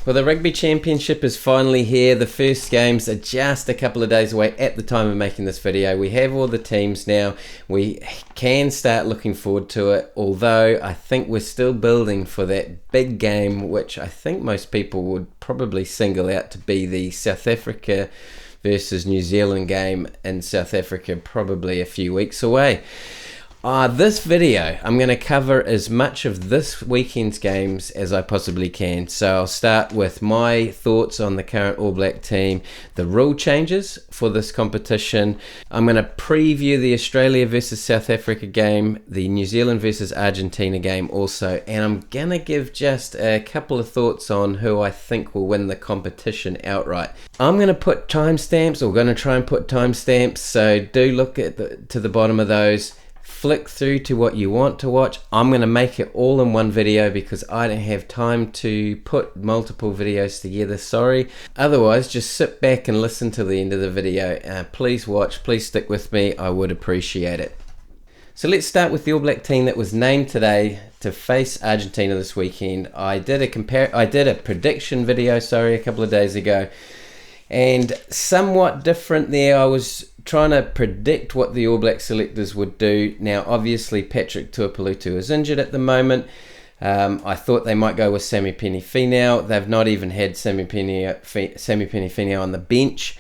Well, the Rugby Championship is finally here. The first games are just a couple of days away at the time of making this video. We have all the teams now. We can start looking forward to it, although I think we're still building for that big game, which I think most people would probably single out to be the South Africa versus New Zealand game in South Africa, probably a few weeks away. This video, I'm going to cover as much of this weekend's games as I possibly can. So I'll start with my thoughts on the current All Black team, the rule changes for this competition. I'm going to preview the Australia versus South Africa game, the New Zealand versus Argentina game also, and I'm going to give just a couple of thoughts on who I think will win the competition outright. I'm going to put timestamps, or going to try and put timestamps, so do look at to the bottom of those. Flick through to what you want to watch. I'm going to make it all in one video because I don't have time to put multiple videos together, sorry. Otherwise, just sit back and listen to the end of the video. Please watch, please stick with me, I would appreciate it. So let's start with the All Black team that was named today to face Argentina this weekend. I did a prediction video, a couple of days ago, and somewhat different there. I was trying to predict what the All Black selectors would do. Now, obviously, Patrick Tuipulotu is injured at the moment. I thought they might go with Sammy Penny-Finau. They've not even had Sammy Penny-Finau on the bench.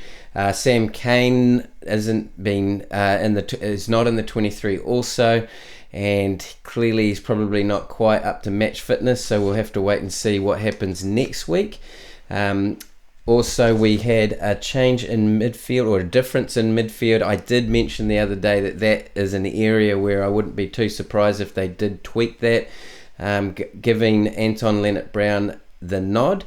Sam Cane isn't been is not in the 23 also, and clearly he's probably not quite up to match fitness. So we'll have to wait and see what happens next week. Also, we had a change in midfield, or a difference in midfield. I did mention the other day that is an area where I wouldn't be too surprised if they did tweak that, giving Anton Lienert-Brown the nod.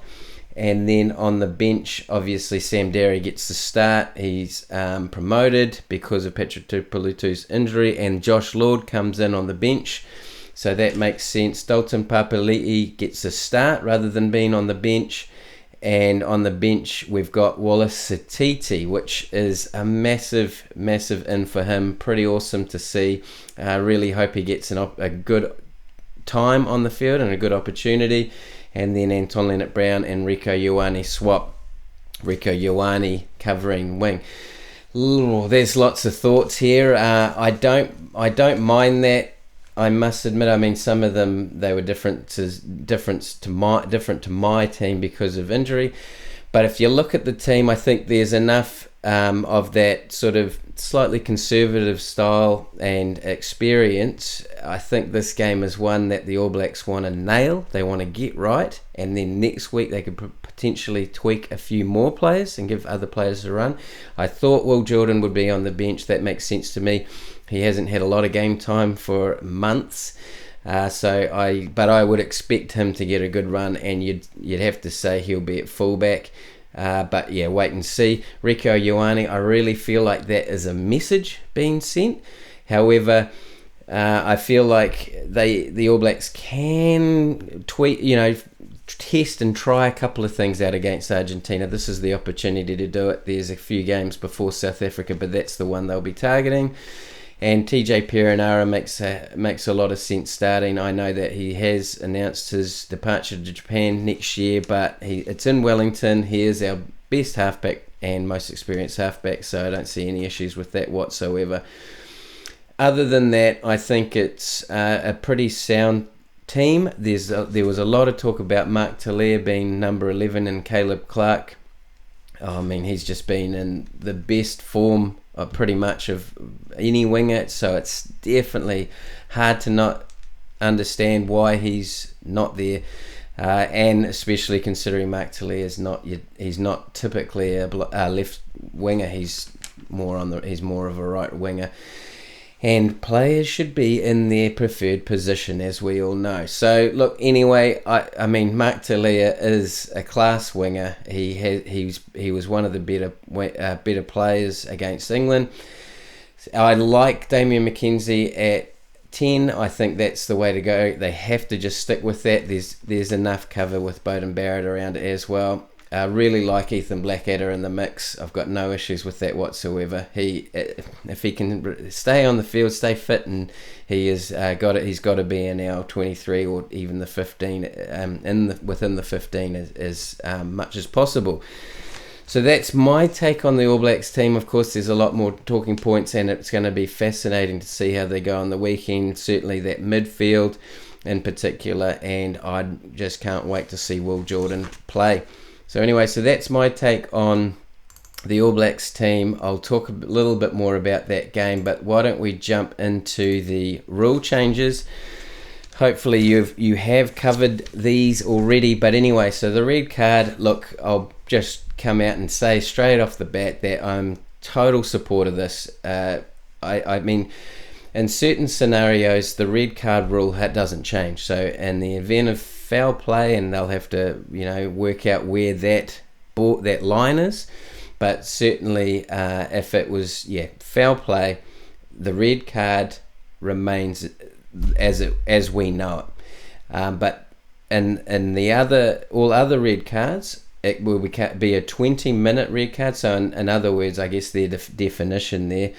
And then on the bench, obviously Sam Darry gets the start. He's promoted because of Patrick Tuipulotu's injury, and Josh Lord comes in on the bench. So that makes sense. Dalton Papali'i gets a start rather than being on the bench. And on the bench, we've got Wallace Satiti, which is a massive in for him. Pretty awesome to see. I really hope he gets a good time on the field and a good opportunity. And then Anton Lienert-Brown and Rieko Ioane swap. Rieko Ioane covering wing. Ooh, there's lots of thoughts here. I don't mind that. I must admit, I mean, some of them, they were different to my team because of injury. But if you look at the team, I think there's enough of that sort of slightly conservative style and experience. I think this game is one that the All Blacks want to nail. They want to get right. And then next week they could potentially tweak a few more players and give other players a run. I thought Will Jordan would be on the bench. That makes sense to me. He hasn't had a lot of game time for months, but I would expect him to get a good run, and you'd have to say he'll be at fullback. But yeah, wait and see. Rieko Ioane, I really feel like that is a message being sent. However, I feel like the All Blacks can test and try a couple of things out against Argentina. This is the opportunity to do it. There's a few games before South Africa, but that's the one they'll be targeting. And TJ Perenara makes a lot of sense starting. I know that he has announced his departure to Japan next year, but it's in Wellington. He is our best halfback and most experienced halfback, so I don't see any issues with that whatsoever. Other than that, I think it's a pretty sound team. There was a lot of talk about Mark Talia being number 11 and Caleb Clark. I mean, he's just been in the best form pretty much of any winger, so it's definitely hard to not understand why he's not there, and especially considering Mark Talia he's not typically a left winger. He's more of a right winger, and players should be in their preferred position, as we all know. So look, anyway, I mean, Mark Talia is a class winger. He was one of the better players against England. I like Damian McKenzie at 10. I think that's the way to go. They have to just stick with that. There's enough cover with Beauden Barrett around it as well. Really like Ethan Blackadder in the mix. I've got no issues with that whatsoever. If he can stay on the field, stay fit, and he's got to be in our 23 or even the 15 within the 15 as much as possible. So that's my take on the All Blacks team. Of course, there's a lot more talking points, and it's going to be fascinating to see how they go on the weekend. Certainly that midfield in particular, and I just can't wait to see Will Jordan play. So anyway, so that's my take on the All Blacks team. I'll talk a little bit more about that game, but why don't we jump into the rule changes? Hopefully you have covered these already, but anyway, so the red card, look, I'll just come out and say straight off the bat that I'm total support of this. I mean, in certain scenarios, the red card rule doesn't change. So in the event of foul play, and they'll have to, work out where that line is. But certainly, if it was foul play, the red card remains as we know it. But in the all other red cards, it will be a 20-minute red card. So in other words, I guess their definition there,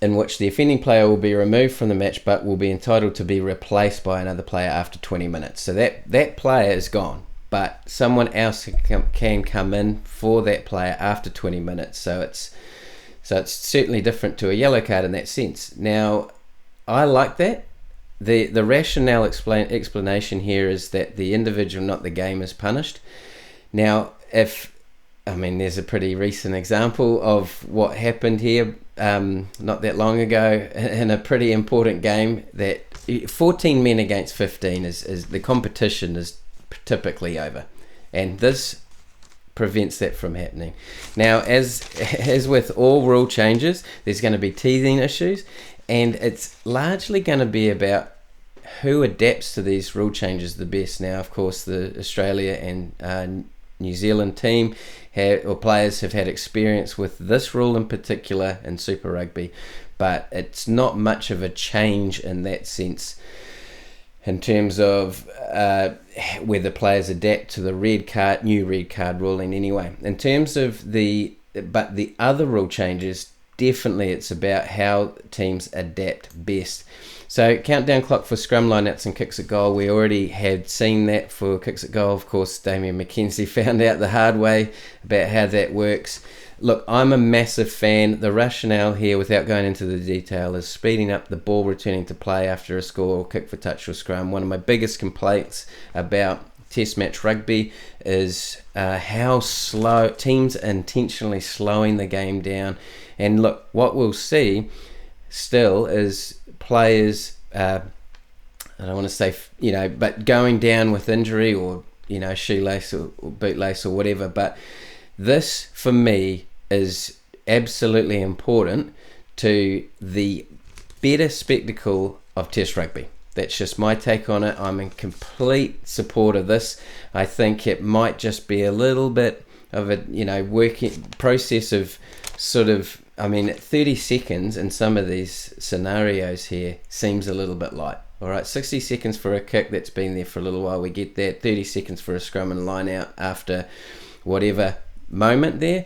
in which the offending player will be removed from the match but will be entitled to be replaced by another player after 20 minutes. So that player is gone, but someone else can come in for that player after 20 minutes. So it's certainly different to a yellow card in that sense. Now, I like that. The rationale explanation here is that the individual, not the game, is punished. Now, there's a pretty recent example of what happened here not that long ago in a pretty important game, that 14 men against 15 is the competition is typically over, and this prevents that from happening. Now, as with all rule changes, there's going to be teething issues, and it's largely going to be about who adapts to these rule changes the best. Now, of course, the Australia and New Zealand team players have had experience with this rule in particular in Super Rugby, but it's not much of a change in that sense in terms of whether players adapt to the new red card ruling anyway. In terms of the other rule changes, definitely it's about how teams adapt best. So countdown clock for scrum lineouts and kicks at goal. We already had seen that for kicks at goal. Of course, Damien McKenzie found out the hard way about how that works. Look, I'm a massive fan. The rationale here, without going into the detail, is speeding up the ball returning to play after a score or kick for touch or scrum. One of my biggest complaints about Test match rugby is how slow teams are intentionally slowing the game down. And look, what we'll see still is players, I don't want to say, but going down with injury or, shoelace or bootlace or whatever. But this, for me, is absolutely important to the better spectacle of Test rugby. That's just my take on it. I'm in complete support of this. I think it might just be a little bit of a, working process of sort of, 30 seconds in some of these scenarios here seems a little bit light. All right, 60 seconds for a kick that's been there for a little while, we get that. 30 seconds for a scrum and line out after whatever moment there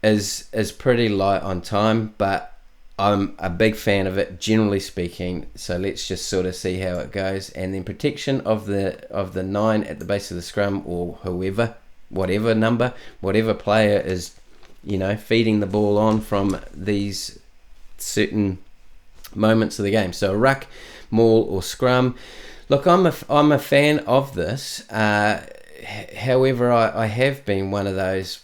is pretty light on time, but I'm a big fan of it, generally speaking. So let's just sort of see how it goes. And then protection of the 9 at the base of the scrum, or whatever number, whatever player is, feeding the ball on from these certain moments of the game. So a ruck, maul, or scrum. Look, I'm a fan of this. However, I have been one of those.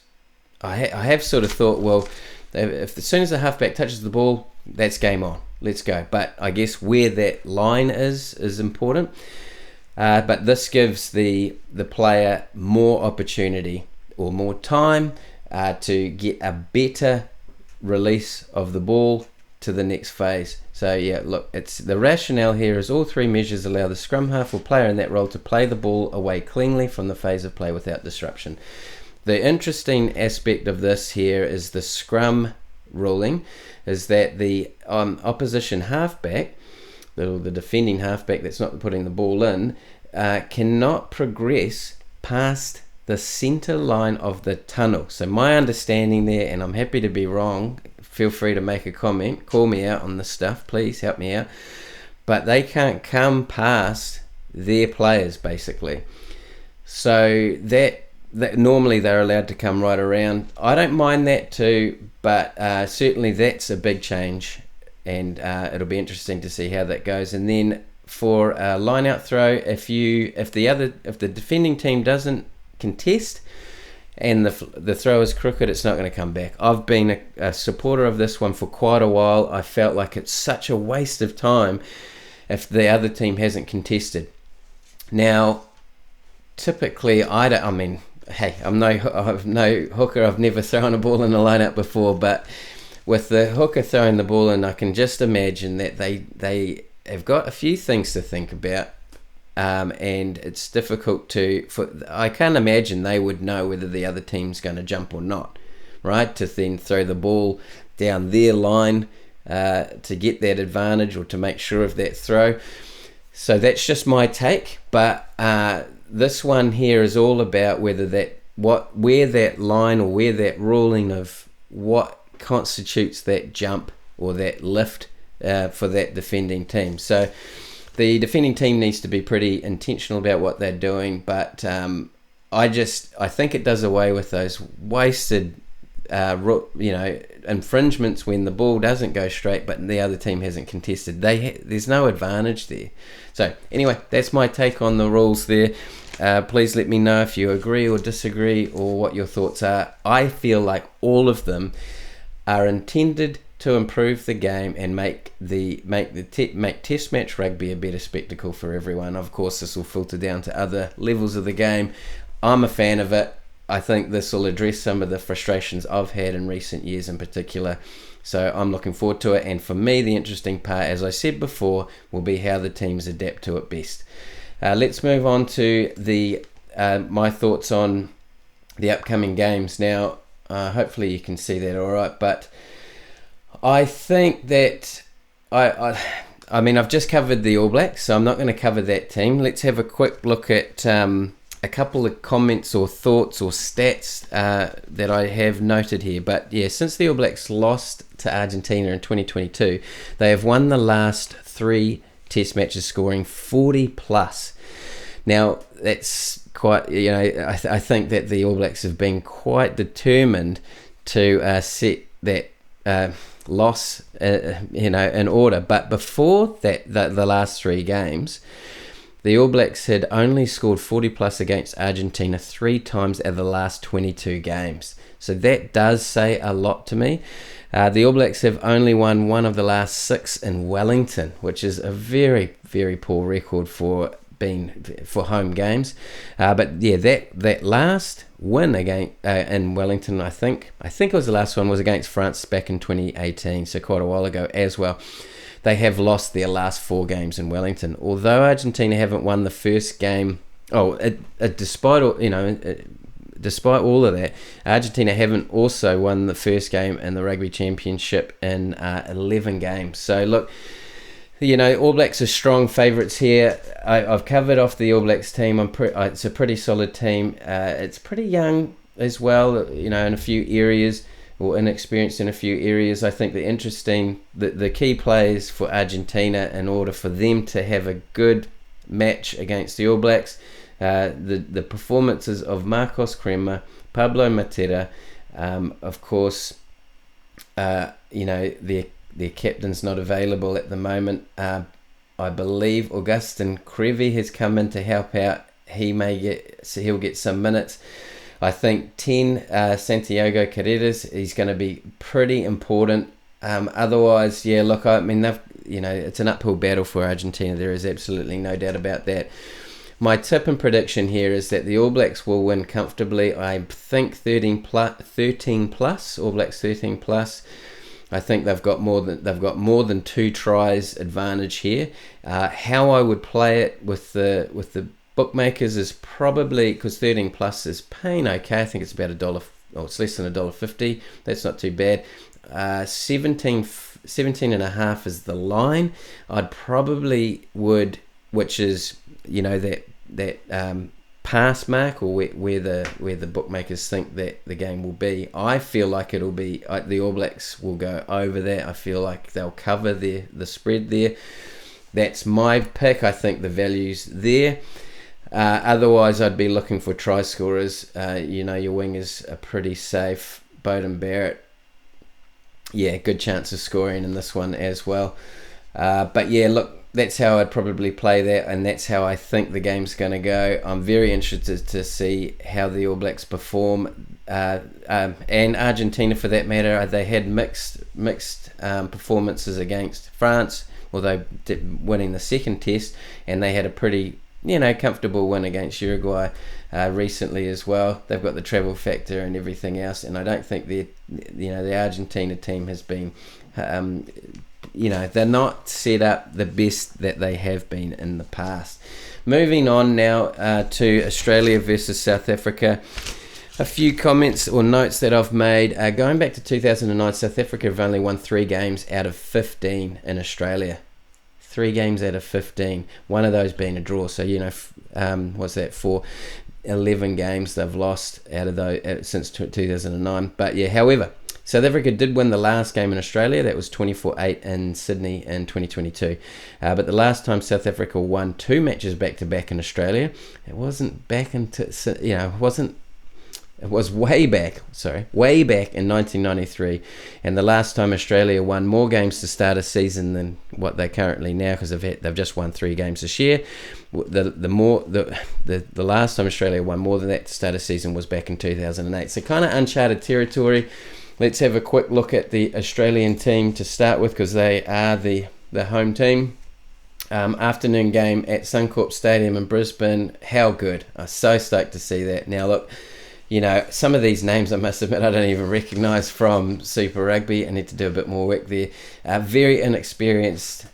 I have sort of thought, well, if as soon as the halfback touches the ball, that's game on. Let's go. But I guess where that line is important. But this gives the player more opportunity or more time to get a better release of the ball to the next phase. So yeah, look, it's the rationale here is all three measures allow the scrum half or player in that role to play the ball away cleanly from the phase of play without disruption. The interesting aspect of this here is the scrum ruling is that the opposition halfback, the defending halfback that's not putting the ball in, cannot progress past the center line of the tunnel. So my understanding there, and I'm happy to be wrong, feel free to make a comment, call me out on this stuff, please help me out, but they can't come past their players basically. So that normally they're allowed to come right around. I don't mind that too, but certainly that's a big change, and it'll be interesting to see how that goes. And then for a line out throw, if the defending team doesn't contest and the throw is crooked, it's not going to come back. I've been a supporter of this one for quite a while. I felt like it's such a waste of time if the other team hasn't contested. Now, typically, hey, I'm no hooker. I've never thrown a ball in a line-out before, but with the hooker throwing the ball in, I can just imagine that they have got a few things to think about, and it's difficult I can't imagine they would know whether the other team's going to jump or not, right? To then throw the ball down their line to get that advantage or to make sure of that throw. So that's just my take, but this one here is all about where that line or where that ruling of what constitutes that jump or that lift for that defending team. So the defending team needs to be pretty intentional about what they're doing, but I think it does away with those wasted infringements when the ball doesn't go straight but the other team hasn't contested. There's no advantage there. So anyway, that's my take on the rules there. Please let me know if you agree or disagree or what your thoughts are. I feel like all of them are intended to improve the game and make test match rugby a better spectacle for everyone. Of course, this will filter down to other levels of the game. I'm a fan of it. I think this will address some of the frustrations I've had in recent years in particular. So I'm looking forward to it. And for me, the interesting part, as I said before, will be how the teams adapt to it best. Let's move on to my thoughts on the upcoming games. Now, hopefully you can see that all right. But I think that I've just covered the All Blacks, so I'm not going to cover that team. Let's have a quick look at a couple of comments or thoughts or stats that I have noted here. But yeah, since the All Blacks lost to Argentina in 2022, they have won the last 3 test matches, scoring 40 plus. Now, that's quite, I think that the All Blacks have been quite determined to set that loss, in order. But before that, the last 3 games, the All Blacks had only scored 40 plus against Argentina 3 times out of the last 22 games. So that does say a lot to me. The All Blacks have only won 1 of the last 6 in Wellington, which is a very, very poor record for home games. But yeah, that last win in Wellington, I think it was the last one, was against France back in 2018, so quite a while ago as well. They have lost their last 4 games in Wellington. Although Argentina haven't won the first game, despite all of that, Argentina haven't also won the first game in the Rugby Championship in 11 games. So look, All Blacks are strong favourites here. I've covered off the All Blacks team. It's a pretty solid team. It's pretty young as well, in a few areas, or inexperienced in a few areas. I think the key players for Argentina, in order for them to have a good match against the All Blacks, the performances of Marcos Crema, Pablo Matera, of course, their captain's not available at the moment. I believe Augustin Creevy has come in to help out. He'll get some minutes. I think 10, Santiago Carreras, he's going to be pretty important. Otherwise, yeah, look, it's an uphill battle for Argentina. There is absolutely no doubt about that. My tip and prediction here is that the All Blacks will win comfortably. I think 13 plus, All Blacks 13 plus. I think they've got more than 2 tries advantage here. How I would play it with the bookmakers is probably, because 13 plus is paying okay. I think it's about $1, or it's less than $1.50. That's not too bad. 17 and a half is the line. I'd probably would, which is that pass mark, or where the bookmakers think that the game will be. I feel like it'll be the All Blacks will go over that. I feel like they'll cover the spread there. That's my pick. I think the value's there. Otherwise, I'd be looking for try scorers. Your wingers are pretty safe. Beauden Barrett, good chance of scoring in this one as well. But yeah, look, that's how I'd probably play that, and that's how I think the game's going to go. I'm very interested to see how the All Blacks perform, and Argentina for that matter. They had mixed performances against France, although winning the second test, and they had a pretty comfortable win against Uruguay recently as well. They've got the travel factor and everything else, and I don't think the Argentina team has been they're not set up the best that they have been in the past. Moving on now to Australia versus South Africa. A few comments or notes that I've made. Going back to 2009, South Africa have only won 3 games out of 15 in Australia. 3 games out of 15. One of those being a draw. So, what's that for? 11 games they've lost out of those since 2009. But yeah, however, South Africa did win the last game in Australia. That was 24-8 in Sydney in 2022. But the last time South Africa won 2 matches back-to-back in Australia, it wasn't back into, it was way back in 1993. And the last time Australia won more games to start a season than what they're currently now, because they've just won 3 games this year. The last time Australia won more than that to start a season was back in 2008. So kind of uncharted territory. Let's have a quick look at the Australian team to start with, because they are the home team. Afternoon game at Suncorp Stadium in Brisbane. How good. I'm so stoked to see that. Now look, some of these names, I must admit, I don't even recognise from Super Rugby. I need to do a bit more work there. Very inexperienced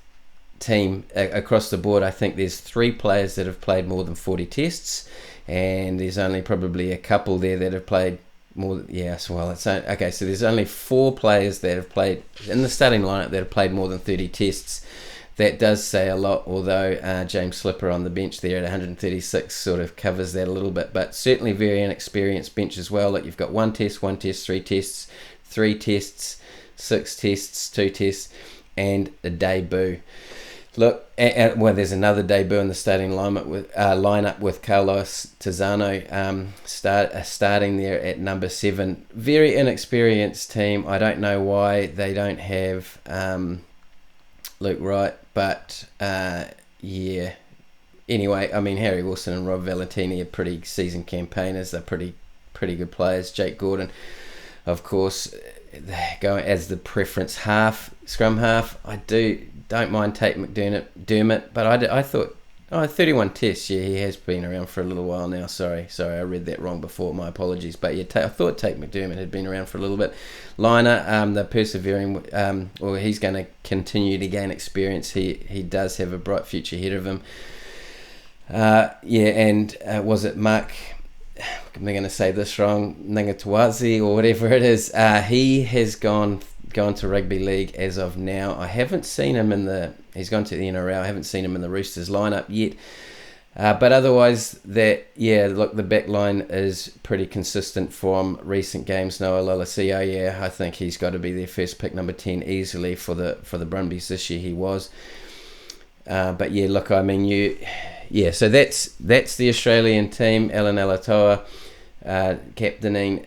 team across the board. I think there's 3 players that have played more than 40 tests, and there's only probably a couple there that have played more. Yes, well, okay. So there's only 4 players that have played in the starting lineup that have played more than 30 tests. That does say a lot, although James Slipper on the bench there at 136 sort of covers that a little bit, but certainly very inexperienced bench as well. Like, you've got 1 test, 3 tests, 3 tests, 6 tests, 2 tests, and a debut. Look, well, there's another debut in the starting lineup with Carlos Tizano starting there at number 7. Very inexperienced team. I don't know why they don't have Luke Wright, but yeah. Anyway, I mean, Harry Wilson and Rob Valentini are pretty seasoned campaigners. They're pretty good players. Jake Gordon, of course, going as the preference scrum half. I don't mind Tate McDermott, but I thought 31 tests. Yeah, he has been around for a little while now. Sorry, I read that wrong before. My apologies. But yeah, I thought Tate McDermott had been around for a little bit. Liner, they're persevering, or he's going to continue to gain experience. He does have a bright future ahead of him. Was it Mark? I'm going to say this wrong. Ngatawazi or whatever it is. He has gone to rugby league as of now. I haven't seen him he's gone to the NRL. I haven't seen him in the Roosters lineup yet. But otherwise, look, the back line is pretty consistent from recent games. Noah Lolesio, I think he's got to be their first pick, number 10, easily for the Brumbies this year. He was. But yeah, look, I mean, so that's the Australian team. Alan Alatoa captaining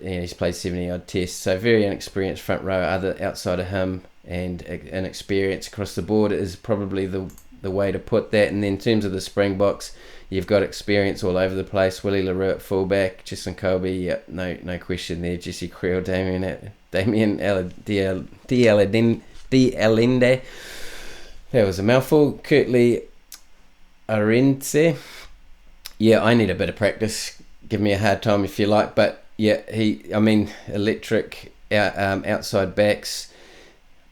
he's played 70 odd tests, so very inexperienced front row. Outside of him, and inexperience across the board is probably the way to put that. And then in terms of the Springboks, you've got experience all over the place. Willie LaRue at fullback, Jason Colby, no question there. Jesse Creel, Damien D'Alende. That was a mouthful. Kurtley Arendse. Yeah, I need a bit of practice. Give me a hard time if you like, but yeah, electric outside backs.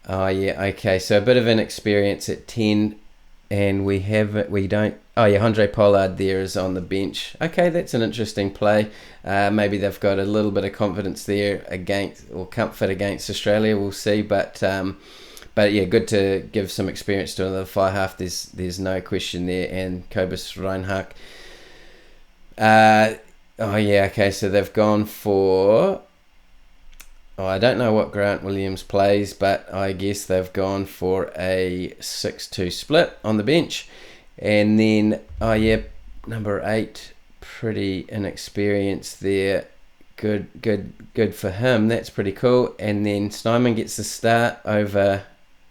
Oh yeah, okay. So a bit of inexperience at 10, and Andre Pollard there is on the bench. Okay, that's an interesting play. Maybe they've got a little bit of confidence there comfort against Australia. We'll see, but yeah, good to give some experience to another fly half. There's no question there, and Kobus Reinhard. Oh yeah, okay. So they've gone for. Oh, I don't know what Grant Williams plays, but I guess they've gone for a 6-2 split on the bench. And then, oh yeah, number 8, pretty inexperienced there. Good for him. That's pretty cool. And then Snyman gets the start over.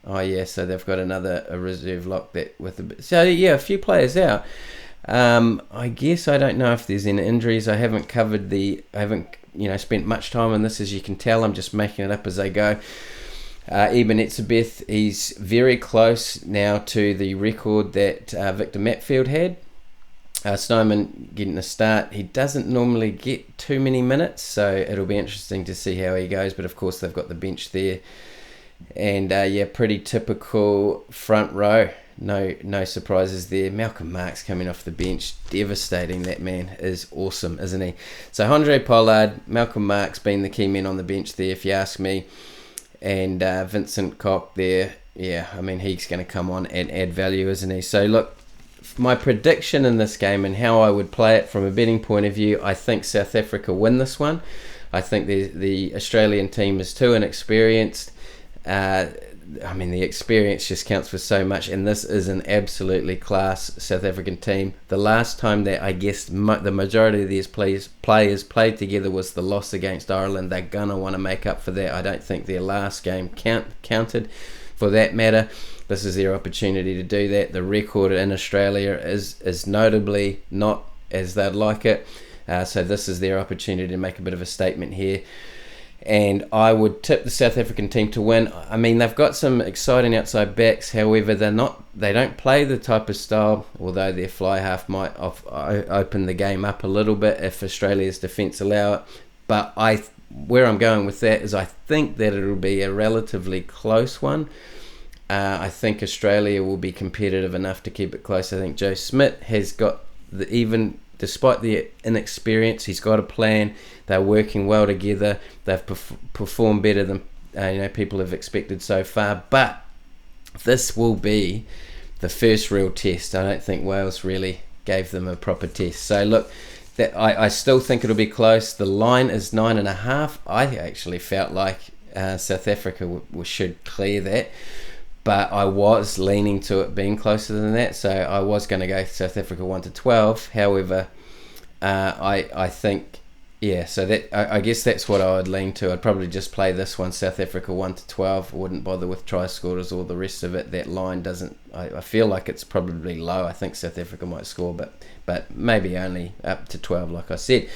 Oh yeah, so they've got a reserve lock that with a bit. So yeah, a few players out. I guess I don't know if there's any injuries. I haven't spent much time on this, as you can tell. I'm just making it up as I go. Eben Etzebeth, he's very close now to the record that Victor Matfield had. Snyman getting a start. He doesn't normally get too many minutes, so it'll be interesting to see how he goes. But of course, they've got the bench there. And pretty typical front row. No surprises there. Malcolm Marx coming off the bench, devastating. That man is awesome, isn't he? So Andre Pollard, Malcolm Marx being the key men on the bench there, if you ask me. And Vincent Koch there, yeah, I mean, he's going to come on and add value, isn't he? So look, my prediction in this game and how I would play it from a betting point of view, I think South Africa win this one. I think the Australian team is too inexperienced. I mean, the experience just counts for so much, and this is an absolutely class South African team. The last time that I guess the majority of these players played together was the loss against Ireland. They're going to want to make up for that. I don't think their last game counted for that matter. This is their opportunity to do that. The record in Australia is notably not as they'd like it. So this is their opportunity to make a bit of a statement here. And I would tip the South African team to win. I mean, they've got some exciting outside backs. However, they don't play the type of style, although their fly half might open the game up a little bit if Australia's defence allow it. But where I'm going with that is I think that it'll be a relatively close one. I think Australia will be competitive enough to keep it close. I think Joe Schmidt has got despite the inexperience, he's got a plan. They're working well together. They've performed better than people have expected so far. But this will be the first real test. I don't think Wales really gave them a proper test. So look, I still think it'll be close. The line is 9.5. I actually felt like South Africa should clear that. But I was leaning to it being closer than that, so I was going to go South Africa 1-12. However, I think, yeah. So I guess that's what I would lean to. I'd probably just play this one, South Africa 1-12. I wouldn't bother with try scorers or the rest of it. That line doesn't. I feel like it's probably low. I think South Africa might score, but maybe only up to 12, like I said.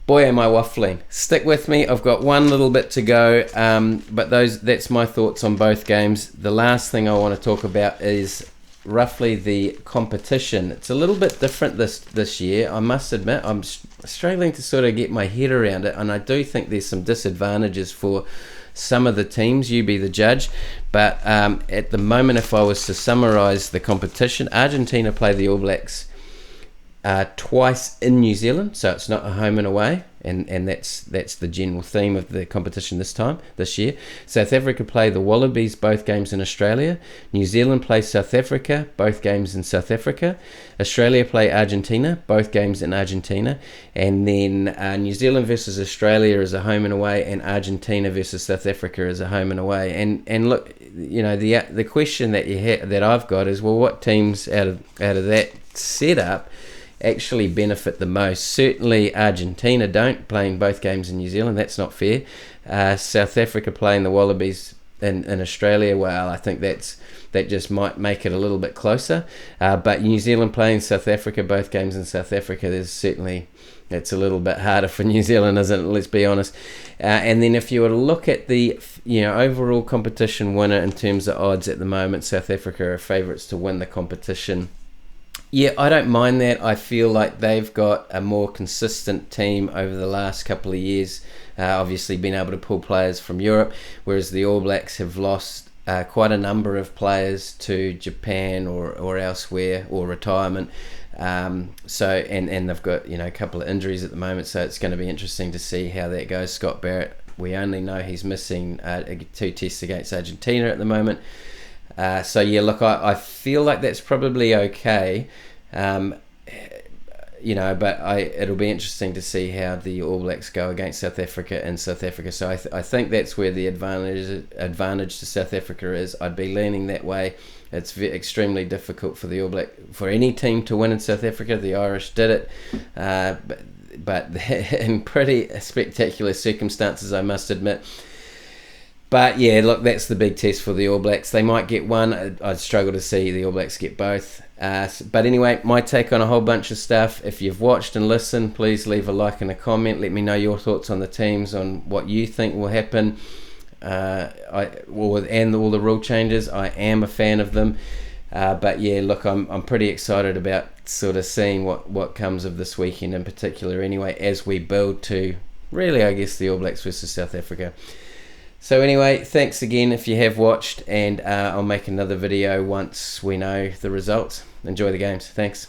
Boy, am I waffling. Stick with me. I've got one little bit to go, but that's my thoughts on both games. The last thing I want to talk about is roughly the competition. It's a little bit different this year, I must admit. I'm struggling to sort of get my head around it, and I do think there's some disadvantages for some of the teams. You be the judge. But at the moment, if I was to summarise the competition, Argentina play the All Blacks twice in New Zealand, so it's not a home and away, and that's the general theme of the competition this year. South Africa play the Wallabies, both games in Australia. New Zealand play South Africa, both games in South Africa. Australia play Argentina, both games in Argentina. And then New Zealand versus Australia is a home and away, and Argentina versus South Africa is a home and away. And look, the question that I've got is, well, what teams out of that setup actually benefit the most? Certainly Argentina don't, playing both games in New Zealand. That's not fair. South Africa playing the Wallabies in Australia, well, I think that just might make it a little bit closer. But New Zealand playing South Africa, both games in South Africa, it's a little bit harder for New Zealand, isn't it? Let's be honest. And then if you were to look at the overall competition winner in terms of odds at the moment, South Africa are favourites to win the competition. Yeah, I don't mind that. I feel like they've got a more consistent team over the last couple of years. Obviously been able to pull players from Europe, whereas the All Blacks have lost quite a number of players to Japan or elsewhere, or retirement. So they've got a couple of injuries at the moment, so it's going to be interesting to see how that goes. Scott Barrett, we only know he's missing 2 tests against Argentina at the moment. So yeah, look, I feel like that's probably okay. you know, but it'll be interesting to see how the All Blacks go against South Africa in South Africa. So I think that's where the advantage to South Africa is. I'd be leaning that way. It's extremely difficult for the All Black, for any team to win in South Africa. The Irish did it, but in pretty spectacular circumstances, I must admit. But yeah, look, that's the big test for the All Blacks. They might get one. I'd struggle to see the All Blacks get both. But anyway, my take on a whole bunch of stuff. If you've watched and listened, please leave a like and a comment. Let me know your thoughts on the teams, on what you think will happen, and all the rule changes. I am a fan of them. But yeah, look, I'm pretty excited about sort of seeing what comes of this weekend in particular anyway, as we build to, really, I guess, the All Blacks versus South Africa. So anyway, thanks again if you have watched, and I'll make another video once we know the results. Enjoy the games. Thanks.